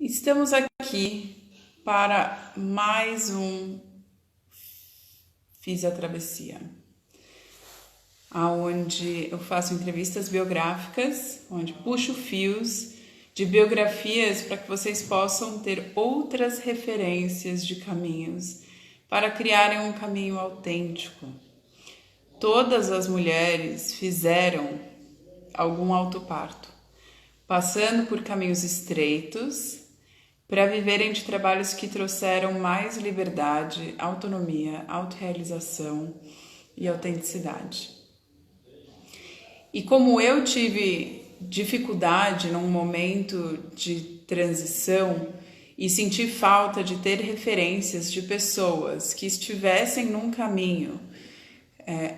Estamos aqui para mais um Fiz a Travessia, onde eu faço entrevistas biográficas, onde puxo fios de biografias para que vocês possam ter outras referências de caminhos para criarem um caminho autêntico. Todas as mulheres fizeram algum autoparto, passando por caminhos estreitos para viverem de trabalhos que trouxeram mais liberdade, autonomia, autorrealização e autenticidade. E como eu tive dificuldade num momento de transição e senti falta de ter referências de pessoas que estivessem num caminho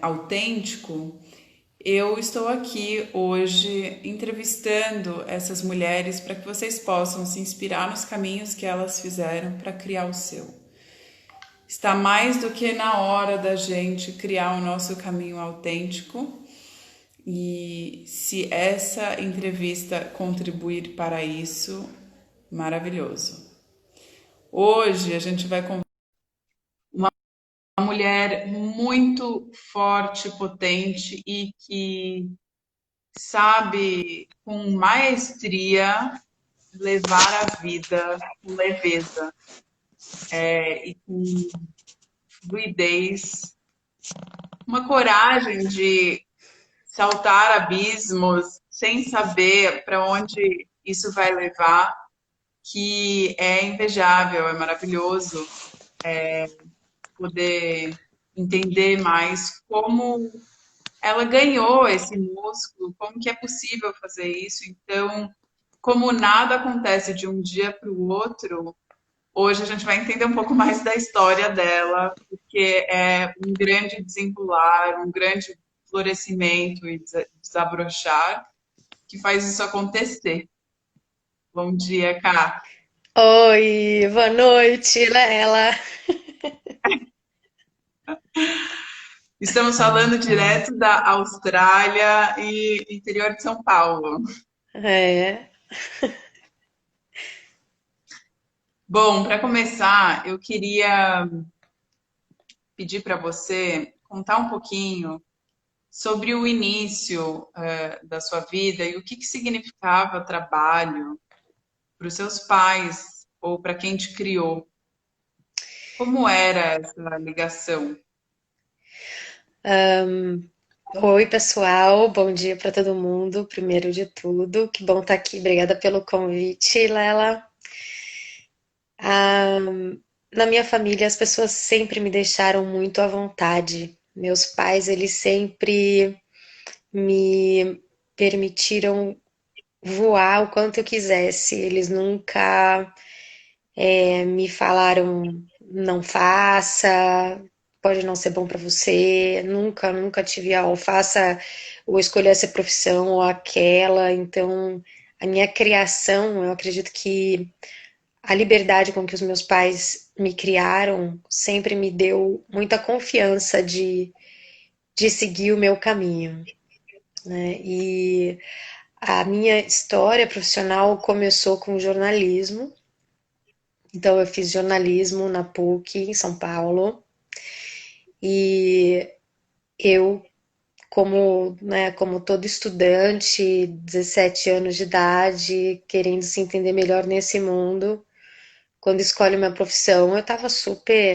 autêntico, eu estou aqui hoje entrevistando essas mulheres para que vocês possam se inspirar nos caminhos que elas fizeram para criar o seu. Está mais do que na hora da gente criar o nosso caminho autêntico, e se essa entrevista contribuir para isso, maravilhoso. Hoje a gente vai conversar com uma mulher muito forte, potente e que sabe com maestria levar a vida com leveza e com fluidez, uma coragem de saltar abismos sem saber para onde isso vai levar, que é invejável, é maravilhoso poder entender mais como ela ganhou esse músculo, como que é possível fazer isso. Então, como nada acontece de um dia para o outro, hoje a gente vai entender um pouco mais da história dela, porque é um grande desenrolar, um grande florescimento e desabrochar que faz isso acontecer. Bom dia, Ká. Oi, boa noite, Lela. Estamos falando direto da Austrália e interior de São Paulo. É, Bom, para começar, eu queria pedir para você contar um pouquinho sobre o início da sua vida e o que significava trabalho para os seus pais ou para quem te criou. Como era essa ligação? oi, pessoal, bom dia para todo mundo, primeiro de tudo. Que bom estar aqui, obrigada pelo convite, Lela. Ah, na minha família, as pessoas sempre me deixaram muito à vontade. Meus pais, eles sempre me permitiram voar o quanto eu quisesse. Eles nunca me falaram não faça, pode não ser bom para você, nunca tive a ou faça ou escolher essa profissão ou aquela. Então, a minha criação, eu acredito que a liberdade com que os meus pais me criaram sempre me deu muita confiança de seguir o meu caminho, né? E a minha história profissional começou com jornalismo. Então, eu fiz jornalismo na PUC, em São Paulo, e eu, como todo estudante, 17 anos de idade, querendo se entender melhor nesse mundo, quando escolhe uma profissão,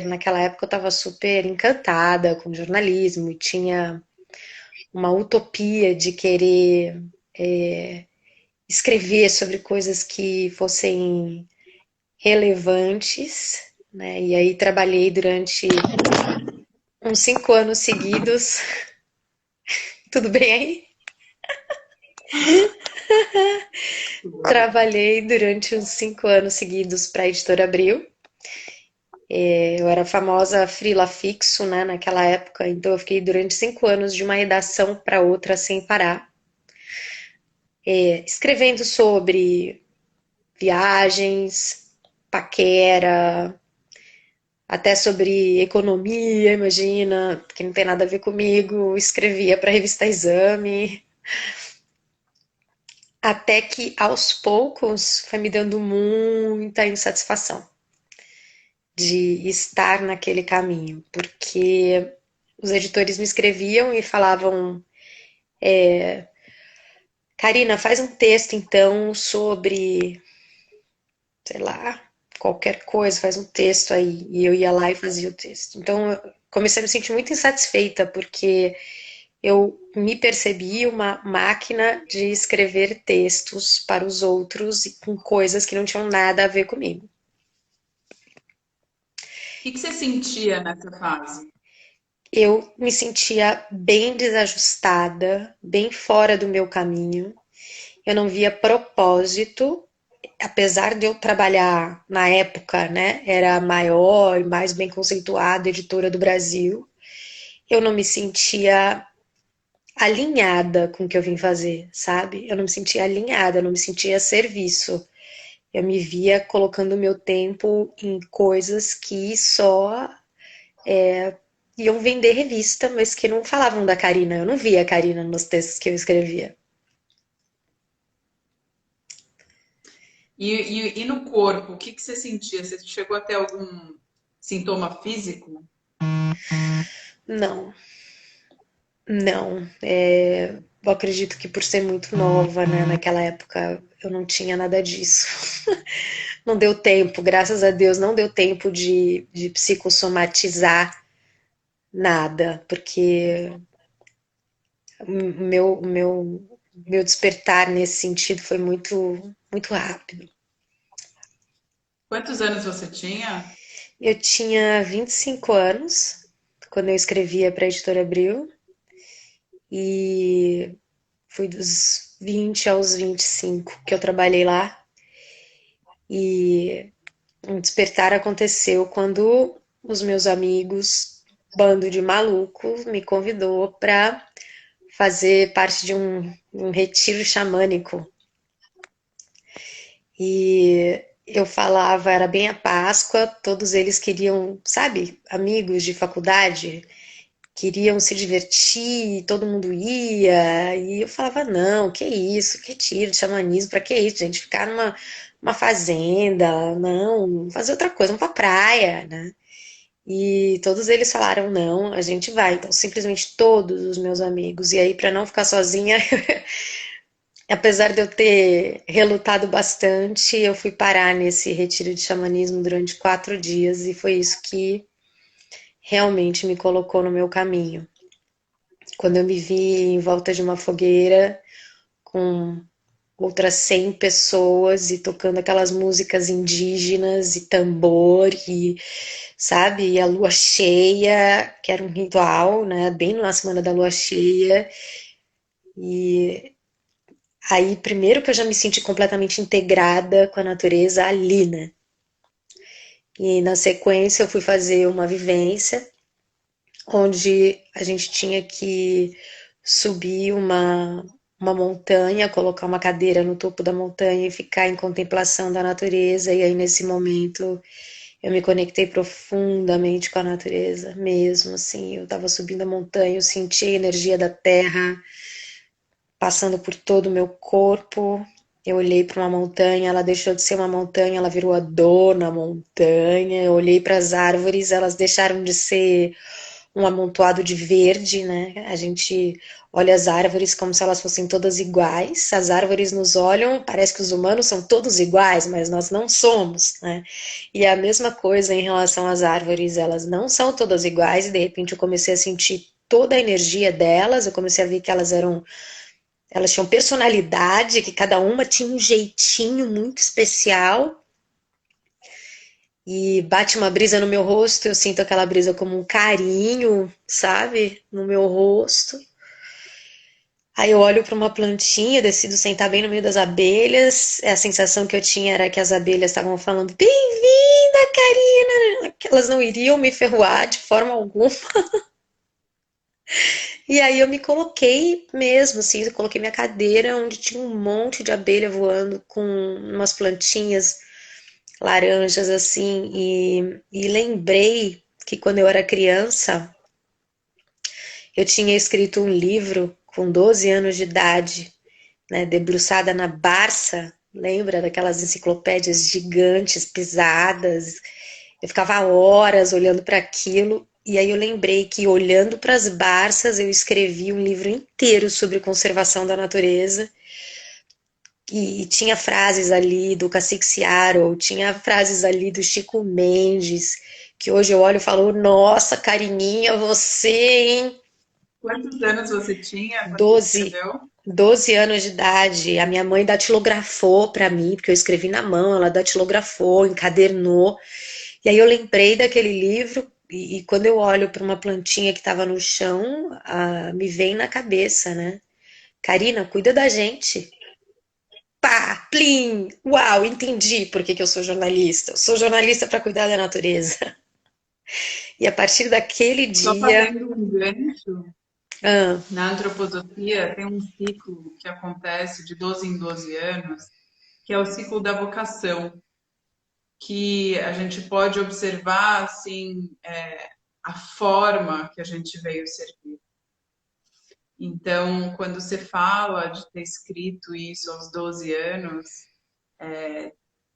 naquela época eu estava super encantada com jornalismo e tinha uma utopia de querer escrever sobre coisas que fossem relevantes, né? E aí trabalhei durante uns 5 anos seguidos. Tudo bem aí? Trabalhei durante uns 5 anos seguidos para a Editora Abril. Eu era famosa frila fixo, né, naquela época, então eu fiquei durante 5 anos de uma redação para outra sem parar, escrevendo sobre viagens, paquera, até sobre economia, imagina, que não tem nada a ver comigo. Escrevia para a revista Exame. Até que aos poucos foi me dando muita insatisfação de estar naquele caminho, porque os editores me escreviam e falavam: Karina, faz um texto então sobre, sei lá, qualquer coisa, faz um texto aí. E eu ia lá e fazia o texto. Então eu comecei a me sentir muito insatisfeita, porque eu me percebi uma máquina de escrever textos para os outros e com coisas que não tinham nada a ver comigo. Que você sentia nessa fase? Eu me sentia bem desajustada, bem fora do meu caminho. Eu não via propósito, apesar de eu trabalhar na época, né, era a maior e mais bem conceituada editora do Brasil. Eu não me sentia alinhada com o que eu vim fazer, sabe? Eu não me sentia alinhada, eu não me sentia a serviço. Eu me via colocando meu tempo em coisas que só iam vender revista, mas que não falavam da Karina. Eu não via a Karina nos textos que eu escrevia. E no corpo, o que você sentia? Você chegou a ter algum sintoma físico? Não, não. Eu acredito que por ser muito nova, né, naquela época eu não tinha nada disso. Não deu tempo, graças a Deus, não deu tempo de psicossomatizar nada, porque meu despertar nesse sentido foi muito rápido. Quantos anos você tinha? Eu tinha 25 anos quando eu escrevia para a Editora Abril e fui dos 20 aos 25 que eu trabalhei lá. E um despertar aconteceu quando os meus amigos, bando de malucos, me convidou para fazer parte de um retiro xamânico. E eu falava, era bem a Páscoa, todos eles queriam, sabe, amigos de faculdade, queriam se divertir, todo mundo ia, e eu falava, não, que isso, que retiro de xamanismo, pra que isso, gente, ficar numa uma fazenda, não, fazer outra coisa, vamos pra praia, né? E todos eles falaram, não, a gente vai. Então, simplesmente todos os meus amigos. E aí, para não ficar sozinha, apesar de eu ter relutado bastante, eu fui parar nesse retiro de xamanismo durante 4 dias e foi isso que realmente me colocou no meu caminho. Quando eu me vi em volta de uma fogueira com outras 100 pessoas e tocando aquelas músicas indígenas e tambor e, sabe, e a lua cheia, que era um ritual, né, bem na semana da lua cheia. E aí, primeiro que eu já me senti completamente integrada com a natureza ali, né? E na sequência eu fui fazer uma vivência onde a gente tinha que subir uma montanha, colocar uma cadeira no topo da montanha e ficar em contemplação da natureza. E aí, nesse momento, eu me conectei profundamente com a natureza, mesmo assim. Eu estava subindo a montanha, eu senti a energia da terra passando por todo o meu corpo. Eu olhei para uma montanha, ela deixou de ser uma montanha, ela virou a dona montanha. Eu olhei para as árvores, elas deixaram de ser um amontoado de verde, né? A gente olha as árvores como se elas fossem todas iguais. As árvores nos olham, parece que os humanos são todos iguais, mas nós não somos, né? E é a mesma coisa em relação às árvores, elas não são todas iguais, e de repente eu comecei a sentir toda a energia delas, eu comecei a ver que elas tinham personalidade, que cada uma tinha um jeitinho muito especial. E bate uma brisa no meu rosto, eu sinto aquela brisa como um carinho, sabe? No meu rosto. Aí eu olho para uma plantinha, decido sentar bem no meio das abelhas. A sensação que eu tinha era que as abelhas estavam falando: Bem-vinda, Karina! Que elas não iriam me ferroar de forma alguma. E aí eu me coloquei mesmo, assim, eu coloquei minha cadeira onde tinha um monte de abelha voando com umas plantinhas laranjas assim e lembrei que quando eu era criança eu tinha escrito um livro com 12 anos de idade né, debruçada na Barça, lembra daquelas enciclopédias gigantes, pesadas? Eu ficava horas olhando para aquilo, e aí eu lembrei que olhando para as Barças eu escrevi um livro inteiro sobre conservação da natureza. E tinha frases ali do Cacique Seattle, tinha frases ali do Chico Mendes, que hoje eu olho e falo, nossa, Carininha, você, hein? Quantos anos você tinha quando você 12, escreveu? 12 anos de idade. A minha mãe datilografou para mim, porque eu escrevi na mão, ela datilografou, encadernou. E aí eu lembrei daquele livro, e quando eu olho para uma plantinha que estava no chão, me vem na cabeça, né? Karina, cuida da gente. Pá, plim! Uau, entendi por que que eu sou jornalista. Eu sou jornalista para cuidar da natureza. E a partir daquele Só dia. fazendo um gancho, Ah, na antroposofia tem um ciclo que acontece de 12 em 12 anos, que é o ciclo da vocação, que a gente pode observar assim a forma que a gente veio servir. Então, quando você fala de ter escrito isso aos 12 anos,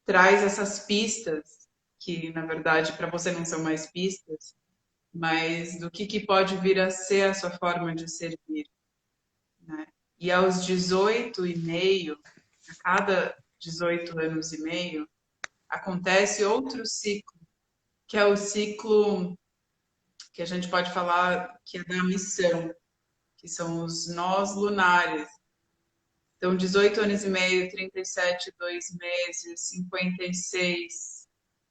traz essas pistas, que na verdade para você não são mais pistas, mas do que pode vir a ser a sua forma de servir, né? E aos 18 e meio, a cada 18 anos e meio, acontece outro ciclo, que é o ciclo que a gente pode falar que é da missão, que são os nós lunares. Então, 18 anos e meio, 37, 2 meses, 56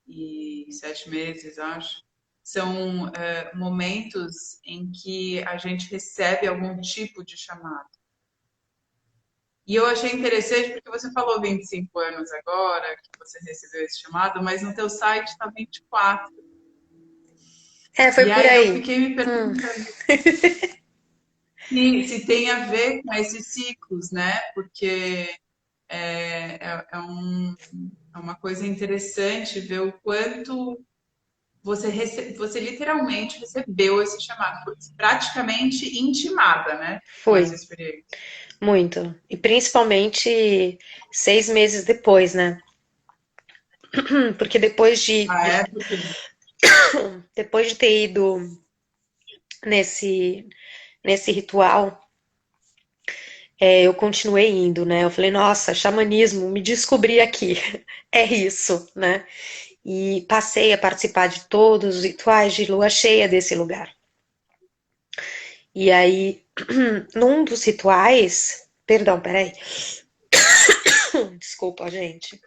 e 7 meses, acho. São momentos em que a gente recebe algum tipo de chamado. E eu achei interessante porque você falou 25 anos agora, que você recebeu esse chamado, mas no teu site está 24. foi E por aí eu aí. fiquei me Hum, perguntando se tem a ver com esses ciclos, né? Porque é uma coisa interessante ver o quanto você literalmente recebeu esse chamado, praticamente intimada, né? Com essa foi, experiência. muito. E principalmente 6 meses depois, né? Porque Ah, é? Porque depois de ter ido nesse, nesse ritual, eu continuei indo, né? Eu falei, nossa, xamanismo, me descobri aqui. É isso, né? E passei a participar de todos os rituais de lua cheia desse lugar. E aí, num dos rituais, perdão, peraí, desculpa, gente.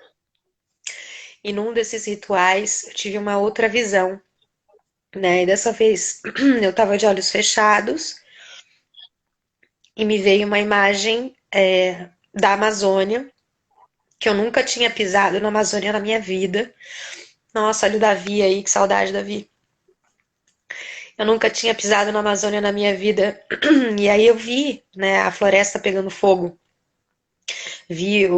E num desses rituais, eu tive uma outra visão, né? E dessa vez, eu tava de olhos fechados e me veio uma imagem da Amazônia, que eu nunca tinha pisado na Amazônia na minha vida. Nossa, olha o Davi aí, que saudade, Davi. Eu nunca tinha pisado na Amazônia na minha vida. E aí eu vi, né, a floresta pegando fogo. Vi a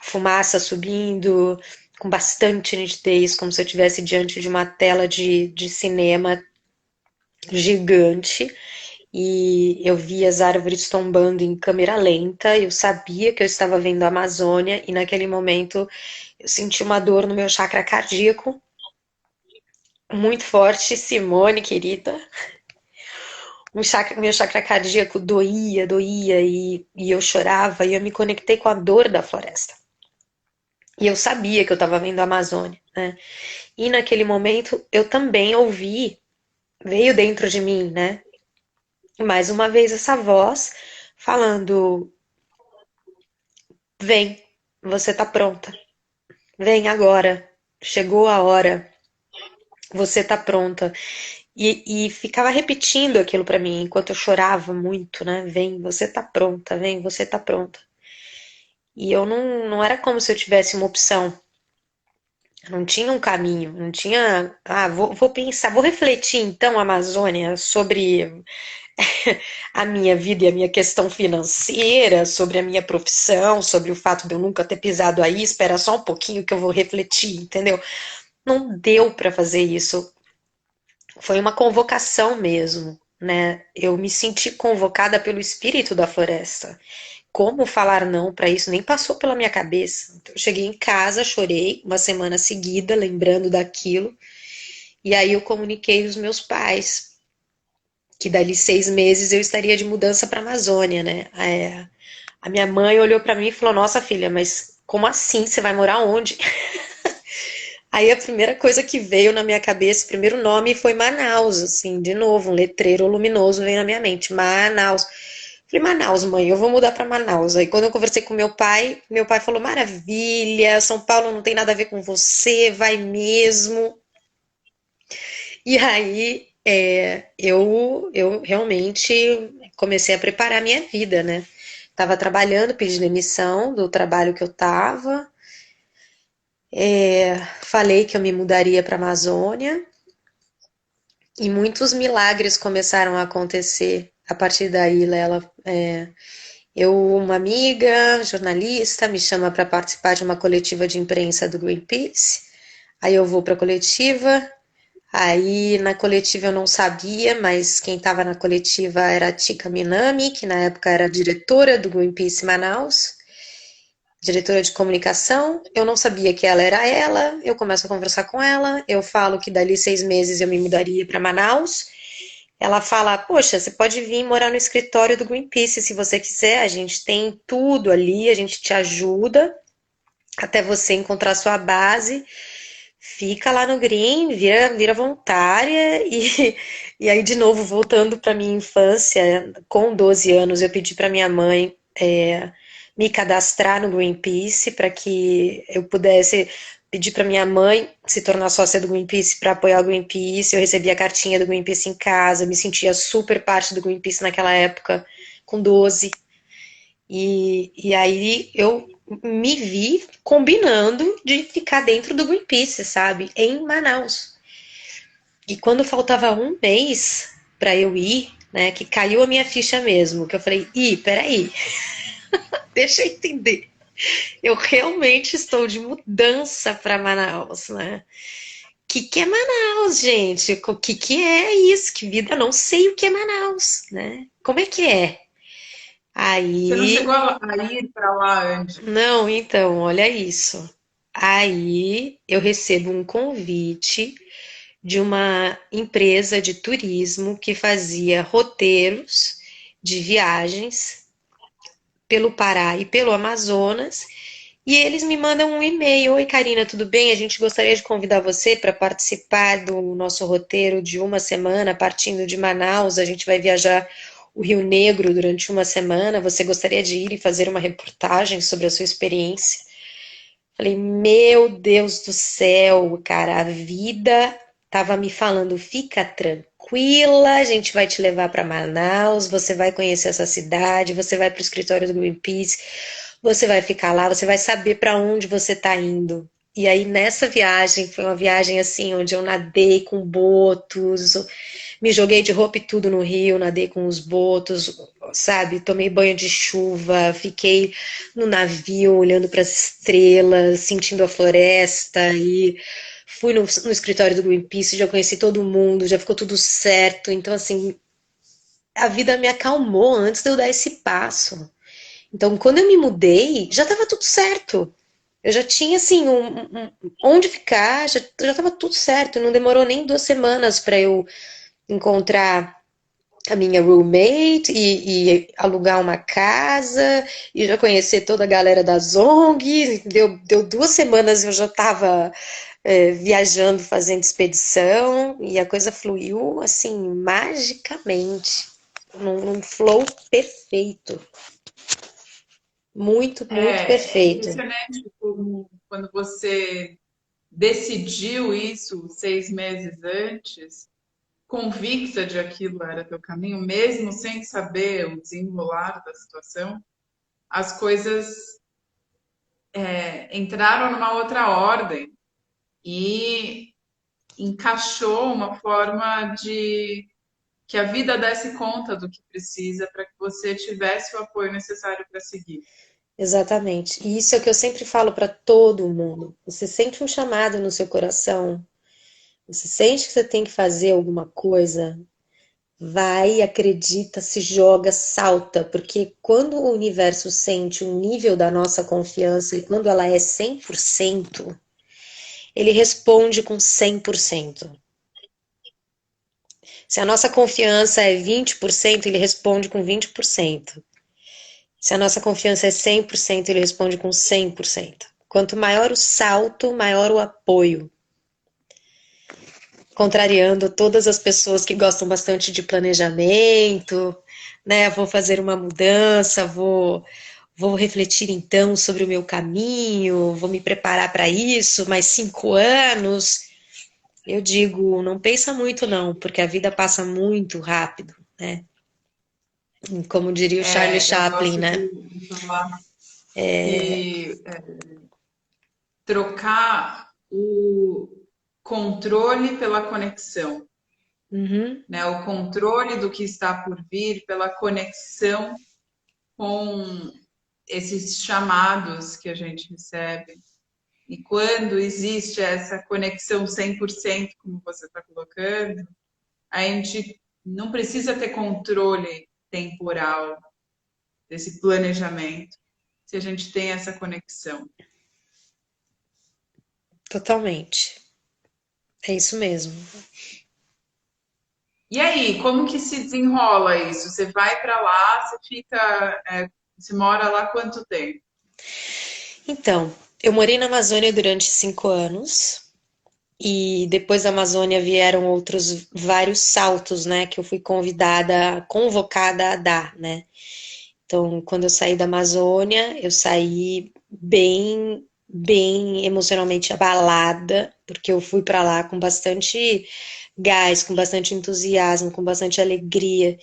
fumaça subindo com bastante nitidez, como se eu estivesse diante de uma tela de cinema gigante. E eu vi as árvores tombando em câmera lenta. Eu sabia que eu estava vendo a Amazônia, e naquele momento eu senti uma dor no meu chakra cardíaco muito forte. Simone, querida. Meu chakra cardíaco doía, doía, e eu chorava, e eu me conectei com a dor da floresta. E eu sabia que eu estava vendo a Amazônia, né? E naquele momento eu também ouvi, veio dentro de mim, né? Mais uma vez essa voz falando: vem, você tá pronta, vem agora, chegou a hora, você tá pronta. E ficava repetindo aquilo para mim enquanto eu chorava muito, né? Vem, você tá pronta, vem, você tá pronta. E eu não era como se eu tivesse uma opção. Eu não tinha um caminho, não tinha. Vou pensar, vou refletir então, Amazônia, sobre a minha vida e a minha questão financeira, sobre a minha profissão, sobre o fato de eu nunca ter pisado aí. Espera só um pouquinho que eu vou refletir, entendeu? Não deu para fazer isso. Foi uma convocação mesmo, né? Eu me senti convocada pelo espírito da floresta, como falar não para isso, nem passou pela minha cabeça. Então, eu cheguei em casa, chorei uma semana seguida, lembrando daquilo, e aí eu comuniquei aos meus pais que dali 6 meses eu estaria de mudança para a Amazônia, né? A minha mãe olhou para mim e falou: Nossa, filha, mas como assim? Você vai morar onde? Aí a primeira coisa que veio na minha cabeça, o primeiro nome foi Manaus, assim, de novo, um letreiro luminoso veio na minha mente, Manaus. Falei, Manaus, mãe, eu vou mudar para Manaus. Aí quando eu conversei com meu pai falou, maravilha, São Paulo não tem nada a ver com você, vai mesmo. E aí eu realmente comecei a preparar a minha vida, né? Tava trabalhando, pedi demissão do trabalho que eu tava, falei que eu me mudaria para a Amazônia e muitos milagres começaram a acontecer a partir daí, Lela. Uma amiga, jornalista, me chama para participar de uma coletiva de imprensa do Greenpeace. Aí eu vou para a coletiva. Aí na coletiva eu não sabia, mas quem estava na coletiva era a Tika Minami, que na época era diretora do Greenpeace Manaus, diretora de comunicação. Eu não sabia que ela era ela. Eu começo a conversar com ela. Eu falo que dali 6 meses eu me mudaria para Manaus. Ela fala: Poxa, você pode vir morar no escritório do Greenpeace se você quiser. A gente tem tudo ali, a gente te ajuda até você encontrar sua base. Fica lá no Green, vira voluntária. E aí, de novo, voltando para minha infância, com 12 anos, eu pedi para minha mãe me cadastrar no Greenpeace para que eu pudesse pedir para minha mãe se tornar sócia do Greenpeace para apoiar o Greenpeace. Eu recebi a cartinha do Greenpeace em casa, me sentia super parte do Greenpeace naquela época, com 12. E aí eu me vi combinando de ficar dentro do Greenpeace, sabe? Em Manaus. E quando faltava um mês para eu ir, né, que caiu a minha ficha mesmo, que eu falei, peraí, deixa eu entender. Eu realmente estou de mudança para Manaus, né? Que é Manaus, gente? O que é isso? Que vida? Eu não sei o que é Manaus, né? Como é que é? Você não chegou Aí, a ir para lá antes? não, então, olha isso. Aí eu recebo um convite de uma empresa de turismo que fazia roteiros de viagens pelo Pará e pelo Amazonas. E eles me mandam um e-mail: Oi, Karina, tudo bem? A gente gostaria de convidar você para participar do nosso roteiro de uma semana, partindo de Manaus. A gente vai viajar o Rio Negro durante uma semana. Você gostaria de ir e fazer uma reportagem sobre a sua experiência? Falei, meu Deus do céu, cara, a vida tava me falando, fica tranquila, a gente vai te levar para Manaus, você vai conhecer essa cidade, você vai para o escritório do Greenpeace, você vai ficar lá, você vai saber para onde você tá indo. E aí nessa viagem, foi uma viagem assim, onde eu nadei com botos, me joguei de roupa e tudo no rio, nadei com os botos, sabe? Tomei banho de chuva, fiquei no navio olhando para as estrelas, sentindo a floresta e fui no escritório do Greenpeace, já conheci todo mundo, já ficou tudo certo. Então, assim, a vida me acalmou antes de eu dar esse passo. Então, quando eu me mudei, já estava tudo certo. Eu já tinha, assim, onde ficar, já estava tudo certo. Não demorou nem 2 semanas para eu encontrar a minha roommate e alugar uma casa e já conhecer toda a galera das ONGs. Deu 2 semanas eu já estava viajando, fazendo expedição e a coisa fluiu assim magicamente, num flow perfeito, muito, muito É perfeito. impressionante como quando você decidiu isso 6 meses antes, convicta de aquilo era teu caminho, mesmo sem saber o desenrolar da situação, as coisas entraram numa outra ordem e encaixou uma forma de que a vida desse conta do que precisa para que você tivesse o apoio necessário para seguir. Exatamente. E isso é o que eu sempre falo para todo mundo. Você sente um chamado no seu coração, você sente que você tem que fazer alguma coisa, vai, acredita, se joga, salta, porque quando o universo sente o nível da nossa confiança e quando ela é 100%, ele responde com 100%. Se a nossa confiança é 20%, ele responde com 20%. Se a nossa confiança é 100%, ele responde com 100%. Quanto maior o salto, maior o apoio. Contrariando todas as pessoas que gostam bastante de planejamento, né? Vou fazer uma mudança, vou refletir então sobre o meu caminho, vou me preparar para isso, mais 5 anos. Eu digo, não pensa muito não, porque a vida passa muito rápido, né? Como diria o Charlie Eu Chaplin, gosto né? de falar que trocar o controle pela conexão, Uhum, né? O controle do que está por vir pela conexão com esses chamados que a gente recebe. E quando existe essa conexão 100%, como você está colocando, a gente não precisa ter controle temporal desse planejamento, se a gente tem essa conexão. totalmente. É isso mesmo. E aí, como que se desenrola isso? Você vai para lá, você fica, você mora lá quanto tempo? Então, eu morei na Amazônia durante 5 anos e depois da Amazônia vieram outros vários saltos, né, que eu fui convocada a dar, né? Então, quando eu saí da Amazônia, eu saí bem emocionalmente abalada, porque eu fui para lá com bastante gás, com bastante entusiasmo, com bastante alegria.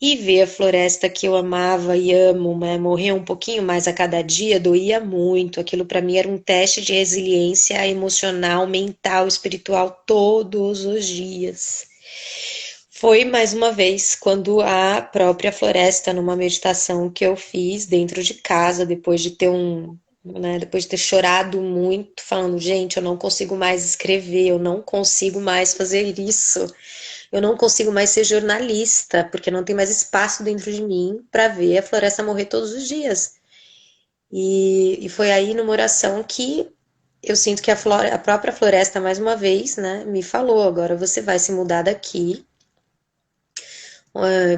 E ver a floresta que eu amava e amo, né, morrer um pouquinho mais a cada dia doía muito. Aquilo para mim era um teste de resiliência emocional, mental, espiritual todos os dias. Foi mais uma vez quando a própria floresta, numa meditação que eu fiz dentro de casa, depois de ter chorado muito, falando, gente, eu não consigo mais escrever, eu não consigo mais fazer isso. Eu não consigo mais ser jornalista, porque não tem mais espaço dentro de mim para ver a floresta morrer todos os dias. E foi aí numa oração que eu sinto que a própria floresta, mais uma vez, né, me falou: agora você vai se mudar daqui,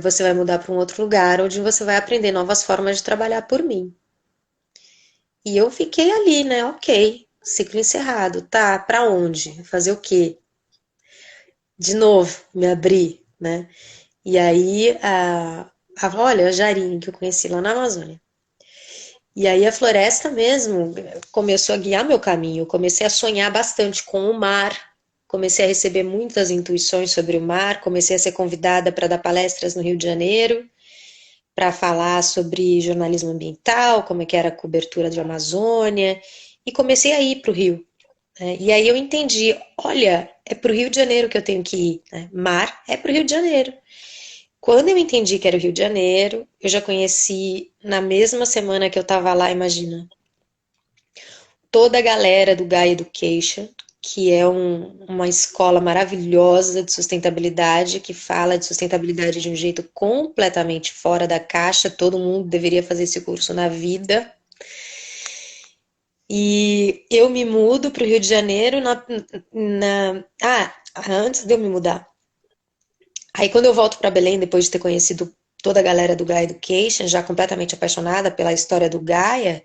você vai mudar para um outro lugar, onde você vai aprender novas formas de trabalhar por mim. E eu fiquei ali, né, ok, ciclo encerrado, tá, para onde? Fazer o quê? De novo, me abrir, né? E aí, olha, a Jarim, que eu conheci lá na Amazônia. E aí a floresta mesmo começou a guiar meu caminho. Eu comecei a sonhar bastante com o mar, comecei a receber muitas intuições sobre o mar, comecei a ser convidada para dar palestras no Rio de Janeiro, para falar sobre jornalismo ambiental, como é que era a cobertura de Amazônia, e comecei a ir para o Rio. Né? E aí eu entendi, olha, é para o Rio de Janeiro que eu tenho que ir. Né? Mar é para o Rio de Janeiro. Quando eu entendi que era o Rio de Janeiro, eu já conheci na mesma semana que eu tava lá, imagina, toda a galera do Gaia Education, que é uma escola maravilhosa de sustentabilidade, que fala de sustentabilidade de um jeito completamente fora da caixa. Todo mundo deveria fazer esse curso na vida. E eu me mudo para o Rio de Janeiro antes de eu me mudar. Aí quando eu volto para Belém, depois de ter conhecido toda a galera do Gaia Education, já completamente apaixonada pela história do Gaia,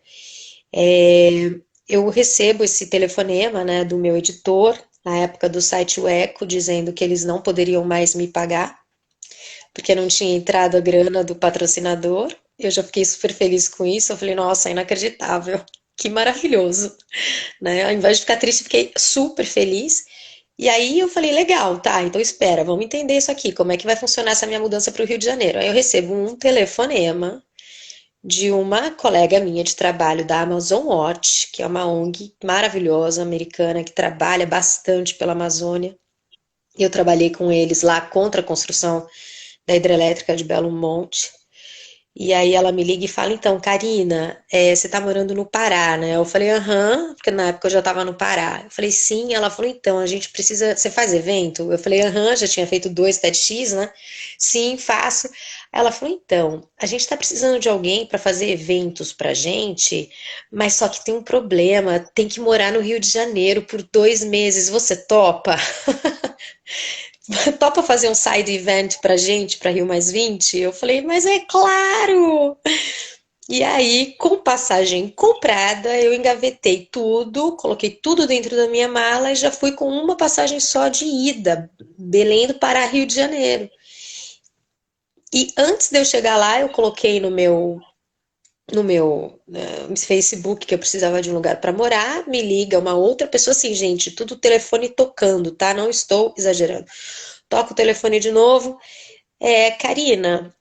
eu recebo esse telefonema, né, do meu editor, na época do site O Eco, dizendo que eles não poderiam mais me pagar, porque não tinha entrado a grana do patrocinador. Eu já fiquei super feliz com isso. Eu falei, nossa, inacreditável, que maravilhoso, né? Ao invés de ficar triste, fiquei super feliz. E aí eu falei, legal, tá, então espera, vamos entender isso aqui, como é que vai funcionar essa minha mudança para o Rio de Janeiro. Aí eu recebo um telefonema de uma colega minha de trabalho da Amazon Watch, que é uma ONG maravilhosa americana que trabalha bastante pela Amazônia. Eu trabalhei com eles lá contra a construção da hidrelétrica de Belo Monte. E aí ela me liga e fala, então, Karina, você tá morando no Pará, né? Eu falei, aham, porque na época eu já tava no Pará. Eu falei, sim. Ela falou, então, a gente precisa. Você faz evento? Eu falei, aham, já tinha feito 2 TEDx, né? Sim, faço. Ela falou, então, a gente tá precisando de alguém para fazer eventos pra gente, mas só que tem um problema, tem que morar no Rio de Janeiro por 2 meses. Você topa? Topa fazer um side event pra gente, pra Rio Mais 20? Eu falei, mas é claro! E aí, com passagem comprada, eu engavetei tudo, coloquei tudo dentro da minha mala e já fui com uma passagem só de ida, Belém do Pará, Rio de Janeiro. E antes de eu chegar lá, eu coloquei no meu Facebook que eu precisava de um lugar para morar. Me liga uma outra pessoa, assim, gente, tudo telefone tocando, tá? Não estou exagerando. Toca o telefone de novo. Karina,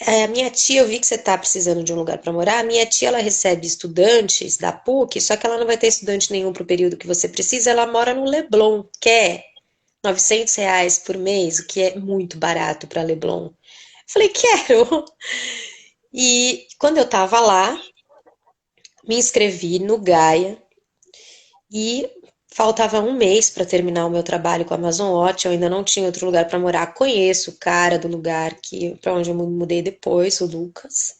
a minha tia, eu vi que você está precisando de um lugar para morar. A minha tia, ela recebe estudantes da PUC, só que ela não vai ter estudante nenhum para o período que você precisa. Ela mora no Leblon, que é R$ 900 por mês, o que é muito barato para Leblon. Falei, quero. E quando eu estava lá, me inscrevi no Gaia e faltava um mês para terminar o meu trabalho com a Amazon Watch. Eu ainda não tinha outro lugar para morar. Conheço o cara do lugar que para onde eu me mudei depois, o Lucas.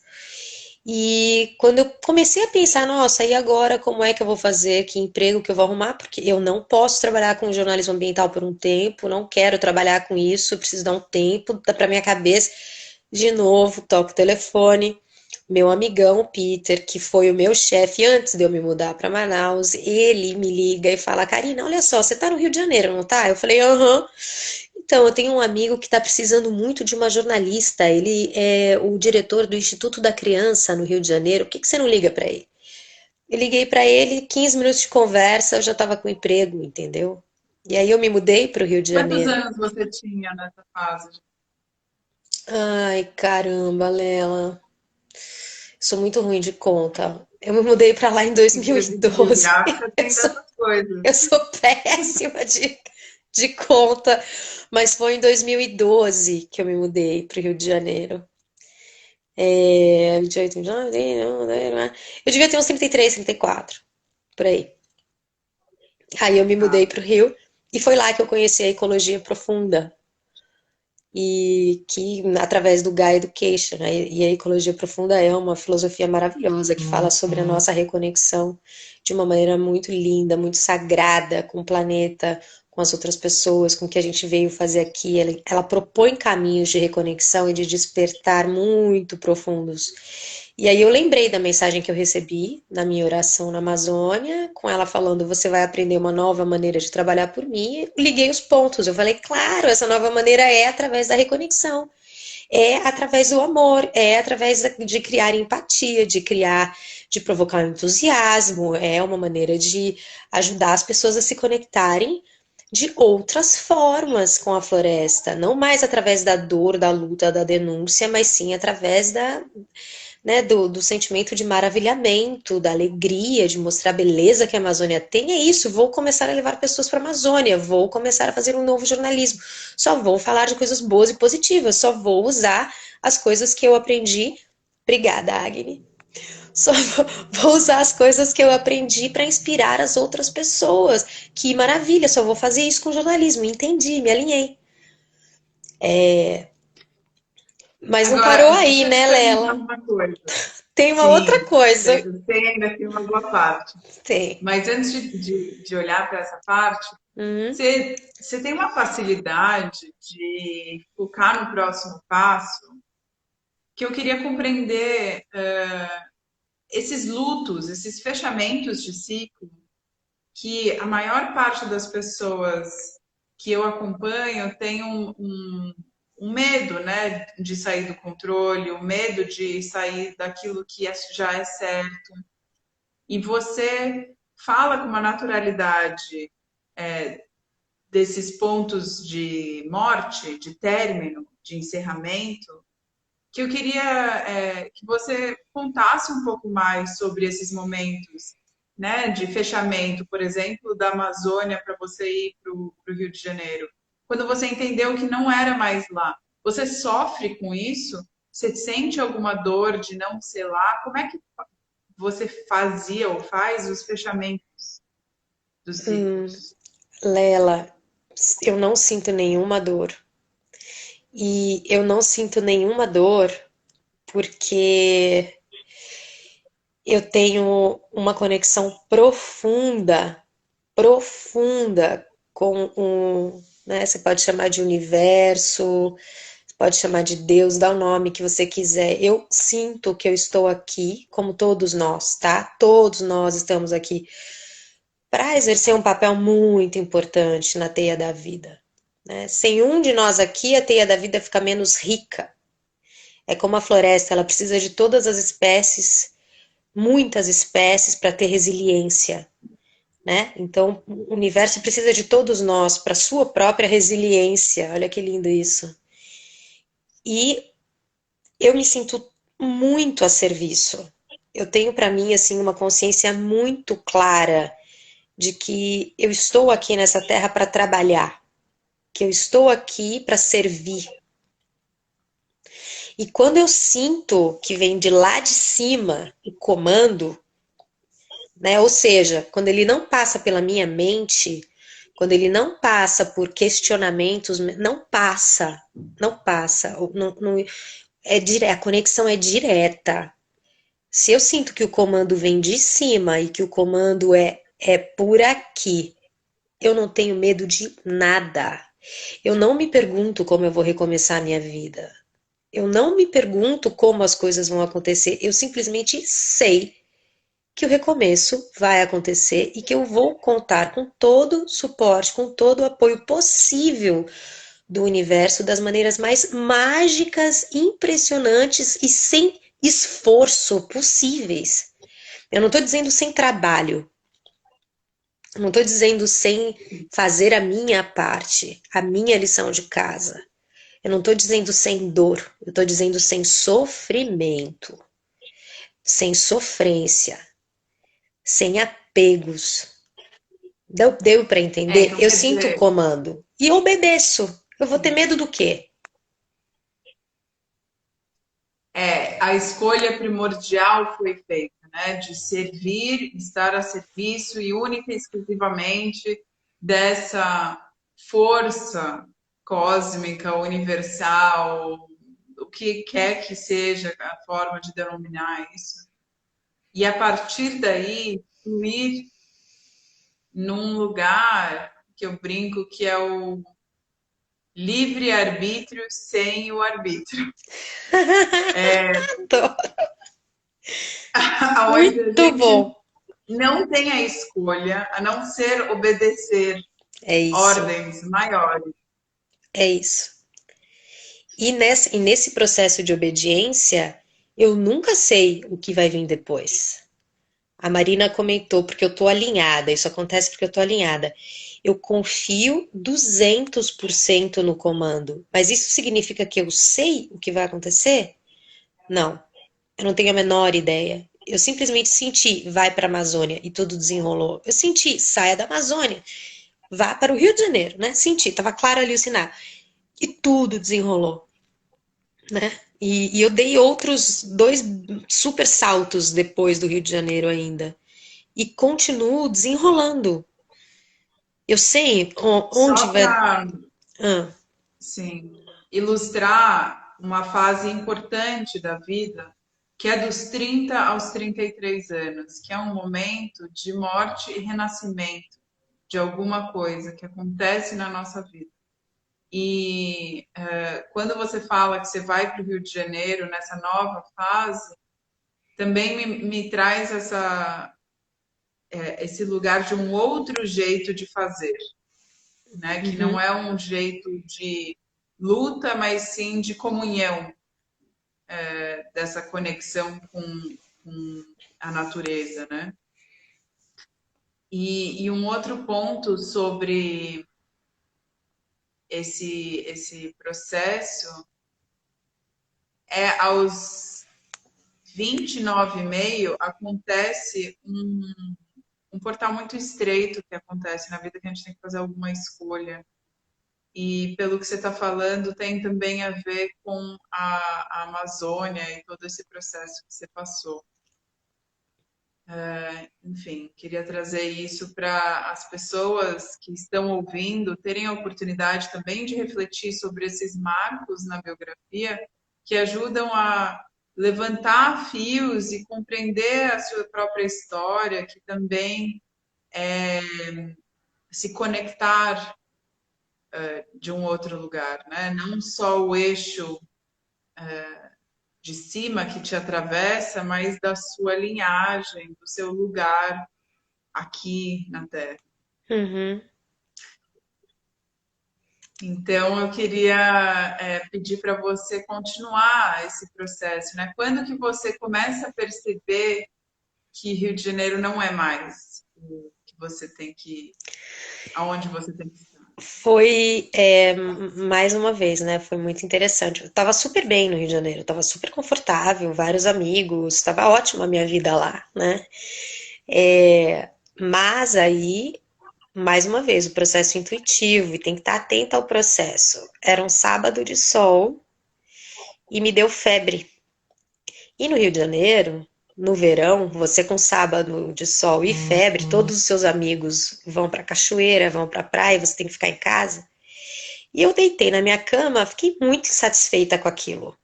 E quando eu comecei a pensar, nossa, e agora como é que eu vou fazer? Que emprego que eu vou arrumar? Porque eu não posso trabalhar com jornalismo ambiental por um tempo, não quero trabalhar com isso, eu preciso dar um tempo para minha cabeça. De novo, toco o telefone. Meu amigão Peter, que foi o meu chefe antes de eu me mudar para Manaus, ele me liga e fala: Karina, olha só, você tá no Rio de Janeiro, não tá? Eu falei: aham. Então, eu tenho um amigo que está precisando muito de uma jornalista. Ele é o diretor do Instituto da Criança no Rio de Janeiro. Por que que você não liga para ele? Eu liguei para ele, 15 minutos de conversa, eu já estava com emprego, entendeu? E aí eu me mudei para o Rio de Quantos Janeiro. anos você tinha nessa fase? Ai, caramba, Lela. Sou muito ruim de conta. Eu me mudei para lá em Entrevista 2012. biográfica Eu tem sou, dessas coisas. eu sou péssima de conta, mas foi em 2012 que eu me mudei para o Rio de Janeiro. 28, 29, eu devia ter uns 33, 34, por aí. Aí eu me mudei Tá. para o Rio e foi lá que eu conheci a ecologia profunda. E que, através do Gaia Education, né? E a ecologia profunda é uma filosofia maravilhosa que fala sobre a nossa reconexão de uma maneira muito linda, muito sagrada com o planeta, com as outras pessoas, com o que a gente veio fazer aqui. Ela propõe caminhos de reconexão e de despertar muito profundos. E aí eu lembrei da mensagem que eu recebi na minha oração na Amazônia, com ela falando: você vai aprender uma nova maneira de trabalhar por mim. E liguei os pontos. Eu falei: claro, essa nova maneira é através da reconexão, é através do amor, é através de criar empatia, de provocar um entusiasmo, é uma maneira de ajudar as pessoas a se conectarem de outras formas com a floresta, não mais através da dor, da luta, da denúncia, mas sim através do sentimento de maravilhamento, da alegria, de mostrar a beleza que a Amazônia tem. É isso, vou começar a levar pessoas para a Amazônia, vou começar a fazer um novo jornalismo. Só vou falar de coisas boas e positivas, só vou usar as coisas que eu aprendi. Obrigada, Agni. Só vou usar as coisas que eu aprendi para inspirar as outras pessoas. Que maravilha, só vou fazer isso com jornalismo. Entendi, me alinhei. Mas não parou Agora, aí, deixa eu te né, perguntar Lela? uma coisa. Tem uma outra Sim, coisa. tem ainda aqui uma boa parte. Tem. Mas antes de olhar para essa parte, Uhum. você tem uma facilidade de focar no próximo passo que eu queria compreender esses lutos, esses fechamentos de ciclo que a maior parte das pessoas que eu acompanho tem um medo, né, de sair do controle, o medo de sair daquilo que já é certo. E você fala com uma naturalidade desses pontos de morte, de término, de encerramento, que eu queria que você contasse um pouco mais sobre esses momentos, né, de fechamento, por exemplo, da Amazônia para você ir para o Rio de Janeiro. Quando você entendeu que não era mais lá, você sofre com isso? Você sente alguma dor de não ser lá? Como é que você fazia ou faz os fechamentos dos Hum, ciclos? Lela, eu não sinto nenhuma dor. E eu não sinto nenhuma dor porque eu tenho uma conexão profunda, profunda com um, né? Você pode chamar de universo, pode chamar de Deus, dá o nome que você quiser. Eu sinto que eu estou aqui, como todos nós, tá? Todos nós estamos aqui para exercer um papel muito importante na teia da vida, né? Sem um de nós aqui, a teia da vida fica menos rica. É como a floresta, ela precisa de todas as espécies, muitas espécies, para ter resiliência, né? Então, o universo precisa de todos nós para sua própria resiliência. Olha que lindo isso. E eu me sinto muito a serviço. Eu tenho para mim assim uma consciência muito clara de que eu estou aqui nessa terra para trabalhar, que eu estou aqui para servir. E quando eu sinto que vem de lá de cima o comando, né? Ou seja, quando ele não passa pela minha mente, quando ele não passa por questionamentos, não passa, não passa, a conexão é direta. Se eu sinto que o comando vem de cima e que o comando é por aqui, eu não tenho medo de nada. Eu não me pergunto como eu vou recomeçar a minha vida. Eu não me pergunto como as coisas vão acontecer. Eu simplesmente sei que o recomeço vai acontecer e que eu vou contar com todo o suporte, com todo o apoio possível do universo das maneiras mais mágicas, impressionantes e sem esforço possíveis. Eu não estou dizendo sem trabalho, eu não estou dizendo sem fazer a minha parte, a minha lição de casa. Eu não estou dizendo sem dor, eu estou dizendo sem sofrimento, sem sofrência, sem apegos. Deu para entender? Então Eu quer sinto o dizer, comando e obedeço. Eu vou ter medo do quê? a escolha primordial foi feita, né? De servir, estar a serviço e única e exclusivamente dessa força cósmica, universal, o que quer que seja a forma de denominar isso. E a partir daí, fluir num lugar que eu brinco que é o livre-arbítrio sem o arbítrio. Onde a Muito gente bom. não tem a escolha, a não ser obedecer É isso, ordens maiores. é isso. E nesse processo de obediência, eu nunca sei o que vai vir depois. A Marina comentou, porque eu tô alinhada, isso acontece porque eu tô alinhada. Eu confio 200% no comando, mas isso significa que eu sei o que vai acontecer? Não, eu não tenho a menor ideia. Eu simplesmente senti, vai para a Amazônia e tudo desenrolou. Eu senti, saia da Amazônia, vá para o Rio de Janeiro, né? Senti, tava claro ali o sinal. E tudo desenrolou, né? E eu dei outros dois super saltos depois do Rio de Janeiro ainda. E continuo desenrolando. Eu sei onde Só vai. para, Ah, sim, ilustrar uma fase importante da vida, que é dos 30 aos 33 anos, que é um momento de morte e renascimento de alguma coisa que acontece na nossa vida. E quando você fala que você vai para o Rio de Janeiro nessa nova fase, também me traz esse lugar de um outro jeito de fazer, né? Que não uhum. é um jeito de luta, mas sim de comunhão, dessa conexão com a natureza, né? E um outro ponto sobre esse processo é aos 29,5 acontece um portal muito estreito que acontece na vida que a gente tem que fazer alguma escolha. e pelo que você está falando, tem também a ver com a Amazônia e todo esse processo que você passou. Enfim, queria trazer isso para as pessoas que estão ouvindo terem a oportunidade também de refletir sobre esses marcos na biografia que ajudam a levantar fios e compreender a sua própria história, que também se conectar de um outro lugar, né? Não só o eixo de cima que te atravessa, mas da sua linhagem, do seu lugar aqui na Terra. Uhum. Então, eu queria pedir para você continuar esse processo, né? Quando que você começa a perceber que Rio de Janeiro não é mais o que você tem que, aonde você tem que estar? Foi, mais uma vez, né? Foi muito interessante. Eu tava super bem no Rio de Janeiro, eu tava super confortável, vários amigos, tava ótima a minha vida lá, né? Mas aí, mais uma vez, o processo intuitivo, e tem que estar atenta ao processo. Era um sábado de sol e me deu febre. E no Rio de Janeiro, no verão, você com sábado de sol e febre, todos os seus amigos vão pra cachoeira, vão pra praia, você tem que ficar em casa. E eu deitei na minha cama, fiquei muito insatisfeita com aquilo.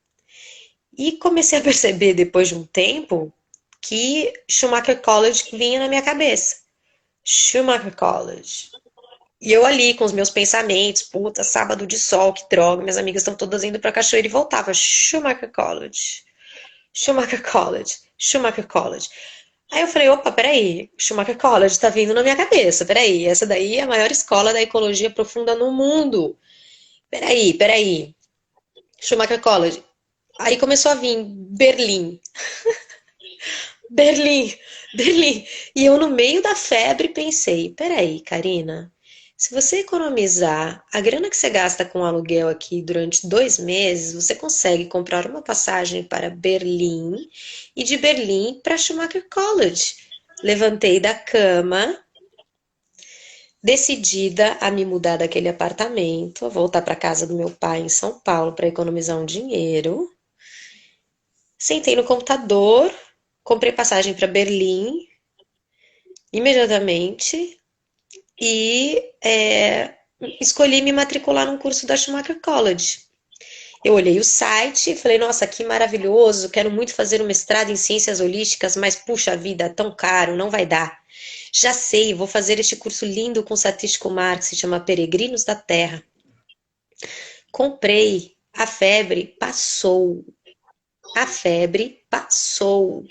E comecei a perceber, depois de um tempo, que Schumacher College vinha na minha cabeça. Schumacher College. E eu ali com os meus pensamentos, puta, sábado de sol, que droga, minhas amigas estão todas indo pra cachoeira e voltava. Schumacher College. Schumacher College. Schumacher College. Aí eu falei, opa, peraí, Schumacher College tá vindo na minha cabeça, peraí, essa daí é a maior escola da ecologia profunda no mundo. Peraí. Schumacher College. Aí começou a vir Berlim, Berlim, Berlim. E eu, no meio da febre, pensei: peraí, Karina, se você economizar a grana que você gasta com aluguel aqui durante 2 meses, você consegue comprar uma passagem para Berlim e de Berlim para Schumacher College. Levantei da cama, decidida a me mudar daquele apartamento, a voltar para casa do meu pai em São Paulo para economizar um dinheiro. Sentei no computador, comprei passagem para Berlim imediatamente e escolhi me matricular num curso da Schumacher College. Eu olhei o site e falei, nossa, que maravilhoso, quero muito fazer um mestrado em ciências holísticas, mas puxa vida, tão caro, não vai dar. Já sei, vou fazer este curso lindo com Satish Kumar, que se chama Peregrinos da Terra. Comprei, a febre passou. A febre passou.